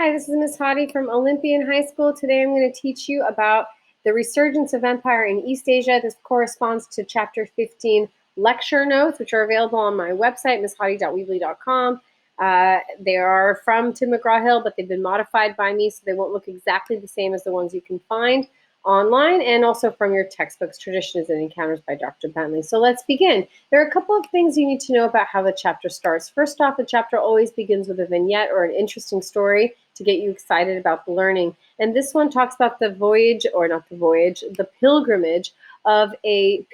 Hi, this is Miss Hadi from Olympian High School. Today I'm going to teach you about the resurgence of empire in East Asia. This corresponds to Chapter 15 lecture notes, which are available on my website, misshadi.weebly.com. They are from Tim McGraw-Hill, but they've been modified by me, so they won't look exactly the same as the ones you can find online, and also from your textbooks, Traditions and Encounters by Dr. Bentley. So let's begin. There are a couple of things you need to know about how the chapter starts. First off, the chapter always begins with a vignette or an interesting story to get you excited about the learning. And this one talks about the voyage, or not the voyage, the pilgrimage of a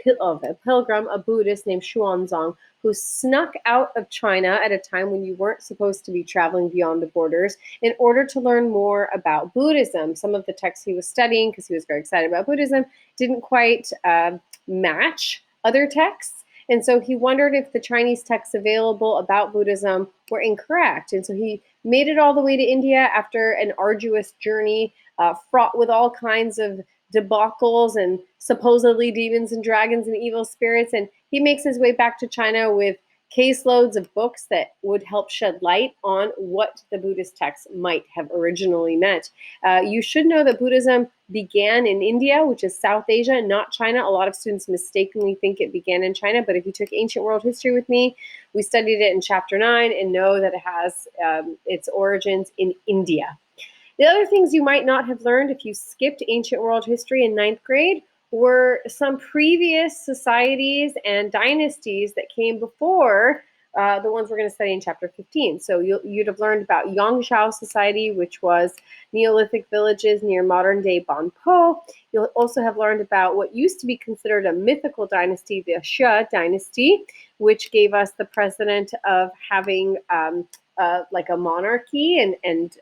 pilgrim, a Buddhist named Xuanzang, who snuck out of China at a time when you weren't supposed to be traveling beyond the borders in order to learn more about Buddhism. Some of the texts he was studying, because he was very excited about Buddhism, didn't quite match other texts. And so he wondered if the Chinese texts available about Buddhism were incorrect. And so he made it all the way to India after an arduous journey, fraught with all kinds of debacles and supposedly demons and dragons and evil spirits. And he makes his way back to China with caseloads of books that would help shed light on what the Buddhist texts might have originally meant. You should know that Buddhism began in India, which is South Asia, not China. A lot of students mistakenly think it began in China, but if you took ancient world history with me, we studied it in Chapter 9 and know that it has its origins in India. The other things you might not have learned if you skipped ancient world history in 9th grade were some previous societies and dynasties that came before the ones we're going to study in Chapter 15. So you'd have learned about Yangshao Society, which was Neolithic villages near modern-day Banpo. You'll also have learned about what used to be considered a mythical dynasty, the Ch Dynasty, which gave us the precedent of having like a monarchy and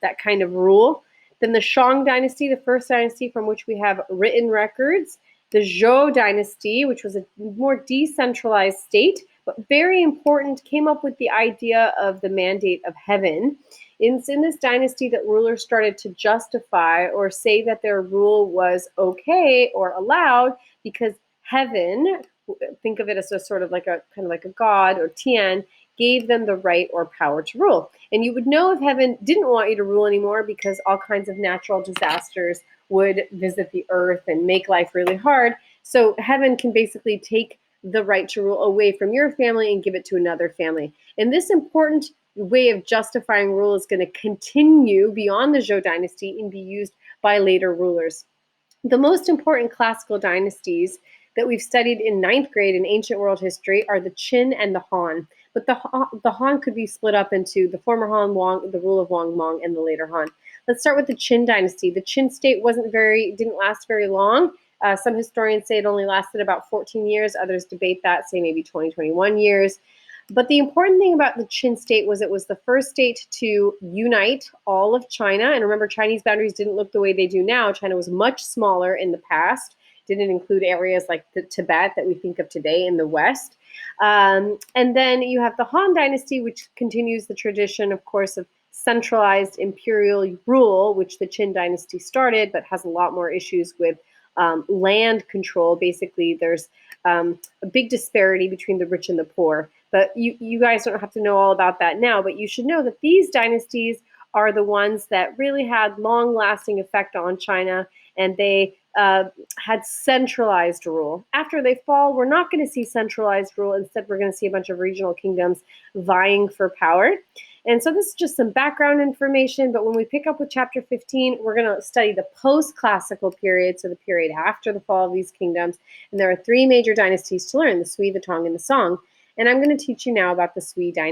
that kind of rule. Then the Qing Dynasty, the first dynasty from which we have written records. The Zhou Dynasty, which was a more decentralized state, but very important, came up with the idea of the mandate of heaven. It's in this dynasty that rulers started to justify or say that their rule was okay or allowed because heaven, think of it as a sort of like a kind of like a god or Tian, gave them the right or power to rule. And you would know if heaven didn't want you to rule anymore because all kinds of natural disasters would visit the earth and make life really hard. So heaven can basically take the right to rule away from your family and give it to another family. And this important way of justifying rule is going to continue beyond the Zhou dynasty and be used by later rulers. The most important classical dynasties that we've studied in 9th grade in ancient world history are the Qin and the Han. But the Han could be split up into the former Han, Wang, the rule of Wang Mang, and the later Han. Let's start with the Qin dynasty. The Qin state didn't last very long. Some historians say it only lasted about 14 years. Others debate that, say maybe 20, 21 years. But the important thing about the Qin state was it was the first state to unite all of China. And remember, Chinese boundaries didn't look the way they do now. China was much smaller in the past. Didn't include areas like the Tibet that we think of today in the West. And then you have the Han Dynasty, which continues the tradition, of course, of centralized imperial rule, which the Qin Dynasty started, but has a lot more issues with land control. Basically, there's a big disparity between the rich and the poor. But you guys don't have to know all about that now, but you should know that these dynasties are the ones that really had long-lasting effect on China, and they had centralized rule. After they fall, we're not going to see centralized rule. Instead, we're going to see a bunch of regional kingdoms vying for power. And so this is just some background information, but when we pick up with Chapter 15, we're going to study the post-classical period, so the period after the fall of these kingdoms. And there are 3 major dynasties to learn, the Sui, the Tang, and the Song. And I'm going to teach you now about the Sui dynasty.